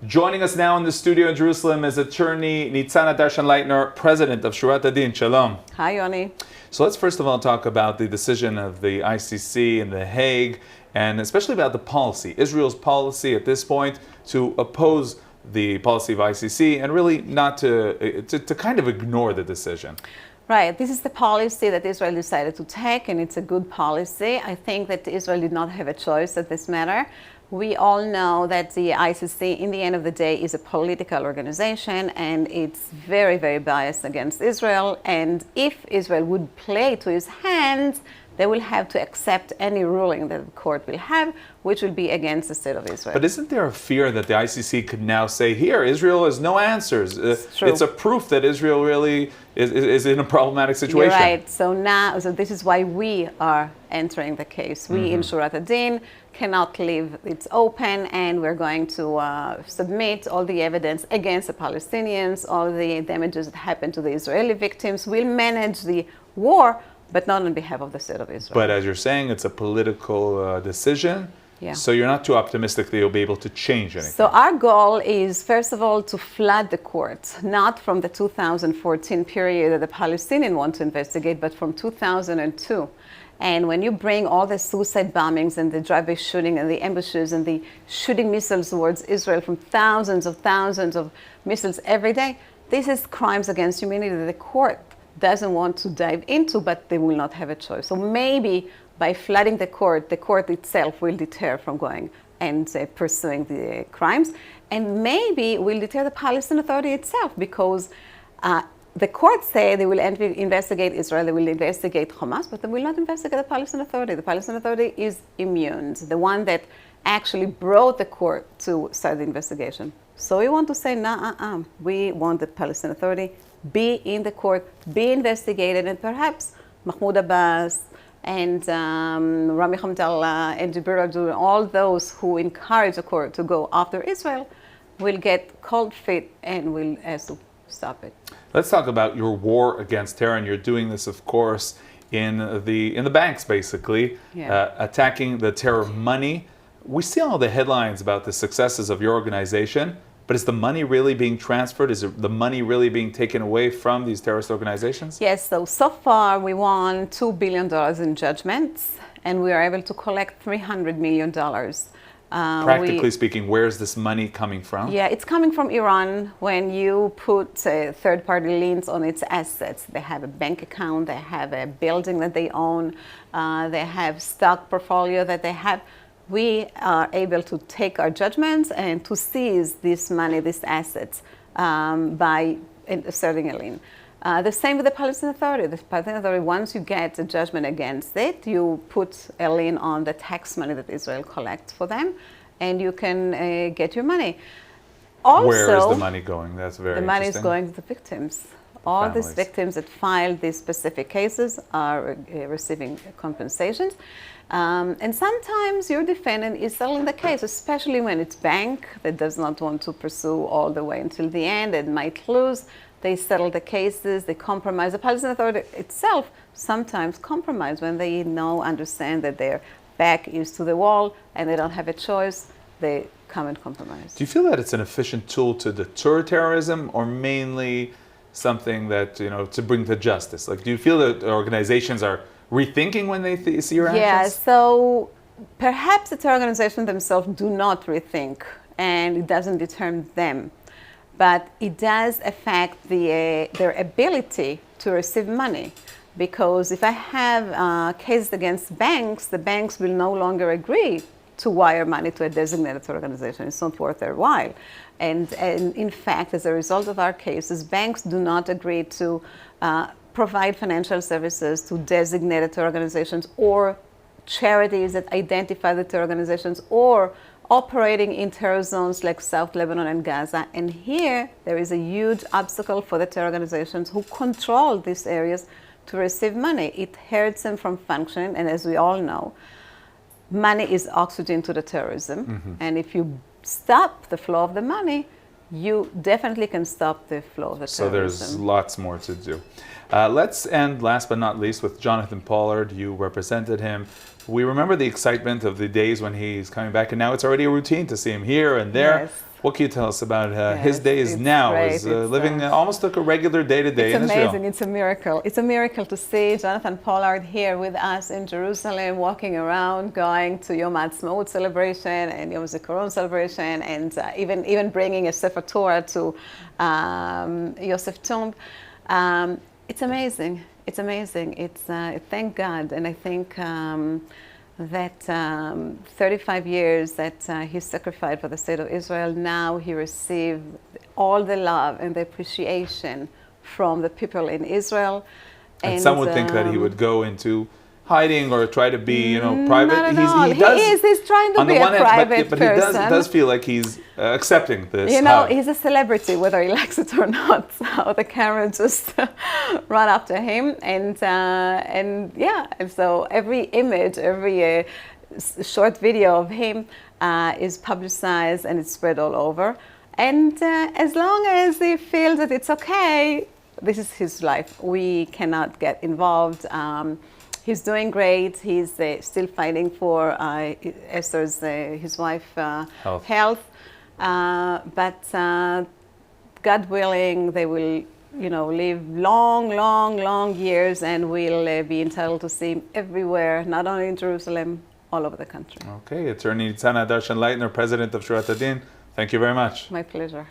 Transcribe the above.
Joining us now in the studio in Jerusalem is attorney Nitsana Darshan Leitner, president of Shurat Hadin. Shalom. Hi, Yoni. So let's first of all talk about the decision of the ICC in The Hague, and especially about the policy, Israel's policy at this point to oppose the policy of ICC and really not to kind of ignore the decision. Right. This is the policy that Israel decided to take, and it's a good policy. I think that Israel did not have a choice at this matter. We all know that the ICC, in the end of the day, is a political organization, and it's very, very biased against Israel. And if Israel would play to his hands, they will have to accept any ruling that the court will have, which will be against the state of Israel. But isn't there a fear that the ICC could now say, here, Israel has no answers. It's a proof that Israel really is in a problematic situation. You're right. So this is why we are entering the case. We in Shurat Hadin cannot leave it open, and we're going to submit all the evidence against the Palestinians, all the damages that happened to the Israeli victims. We'll manage the war, but not on behalf of the state of Israel. But as you're saying, it's a political decision. Yeah. So you're not too optimistic that you'll be able to change anything. So our goal is, first of all, to flood the courts, not from the 2014 period that the Palestinians want to investigate, but from 2002. And when you bring all the suicide bombings and the drive-by shooting and the ambushes and the shooting missiles towards Israel from thousands of missiles every day, this is crimes against humanity that the court doesn't want to dive into, but they will not have a choice. So maybe by flooding the court itself will deter from going and pursuing the crimes. And maybe will deter the Palestinian Authority itself, because the courts say they will investigate Israel, they will investigate Hamas, but they will not investigate the Palestinian Authority. The Palestinian Authority is immune, the one that actually brought the court to start the investigation. So we want to say, nah, we want the Palestinian Authority be in the court, be investigated, and perhaps Mahmoud Abbas and Rami Hamdallah and Jibril Abdul, all those who encourage the court to go after Israel will get cold feet and will have to stop it. Let's talk about your war against terror, and you're doing this, of course, in the banks, basically, attacking the terror money. We see all the headlines about the successes of your organization, but is the money really being transferred? Is the money really being taken away from these terrorist organizations? Yes, so far we won $2 billion in judgments, and we are able to collect $300 million. Practically speaking, where is this money coming from? Yeah, it's coming from Iran. When you put third-party liens on its assets, they have a bank account, they have a building that they own, they have stock portfolio that they have. We are able to take our judgments and to seize this money, these assets, by asserting a lien. The same with the Palestinian Authority. The Palestinian Authority, once you get a judgment against it, you put a lien on the tax money that Israel collects for them, and you can get your money. Also, where is the money going? That's very interesting. The money is going to the victims. All these victims that filed these specific cases are receiving compensations. And sometimes your defendant is settling the case, especially when it's bank that does not want to pursue all the way until the end and might lose. They settle the cases, they compromise. The Palestinian Authority itself sometimes compromise when they understand that their back is to the wall and they don't have a choice. They come and compromise. Do you feel that it's an efficient tool to deter terrorism, or mainly something that, to bring to justice? Like, do you feel that organizations are rethinking when they see your actions? Yeah, so perhaps the terror organizations themselves do not rethink, and it doesn't deter them. But it does affect their ability to receive money. Because if I have cases against banks, the banks will no longer agree to wire money to a designated organization. It's not worth their while. And in fact, as a result of our cases, banks do not agree to provide financial services to designated organizations or charities that identify the terror organizations or operating in terror zones like South Lebanon and Gaza. And here, there is a huge obstacle for the terror organizations who control these areas to receive money. It hurts them from functioning, and as we all know, money is oxygen to the terrorism. And if you stop the flow of the money, you definitely can stop the flow of the terrorism. So there's lots more to do. Let's end, last but not least, with Jonathan Pollard. You represented him. We remember the excitement of the days when he's coming back, and now it's already a routine to see him here and there. Yes. What can you tell us about his Yes, days it's now? great. Is It's, living almost like a regular day-to-day It's in Israel. amazing. It's a miracle. It's a miracle to see Jonathan Pollard here with us in Jerusalem, walking around, going to Yom Ha'atzmaut celebration and Yom Zikaron celebration, and even bringing a Sefer Torah to Yosef Tomb. It's amazing. It's amazing. It's thank God, and I think that 35 years that he sacrificed for the state of Israel, now he received all the love and the appreciation from the people in Israel. And some would think that he would go into hiding or try to be, private. Not at all. He's trying to be a private but person. he does feel like he's accepting this. He's a celebrity, whether he likes it or not. So the camera just run after him, and so every image, every short video of him is publicized and it's spread all over. And as long as he feels that it's okay, this is his life. We cannot get involved. He's doing great. He's still fighting for Esther's, his wife, health. But God willing, they will, live long years, and we'll be entitled to see him everywhere, not only in Jerusalem, all over the country. Okay, Attorney Nitsana Darshan Leitner, President of Shurat Hadin. Thank you very much. My pleasure.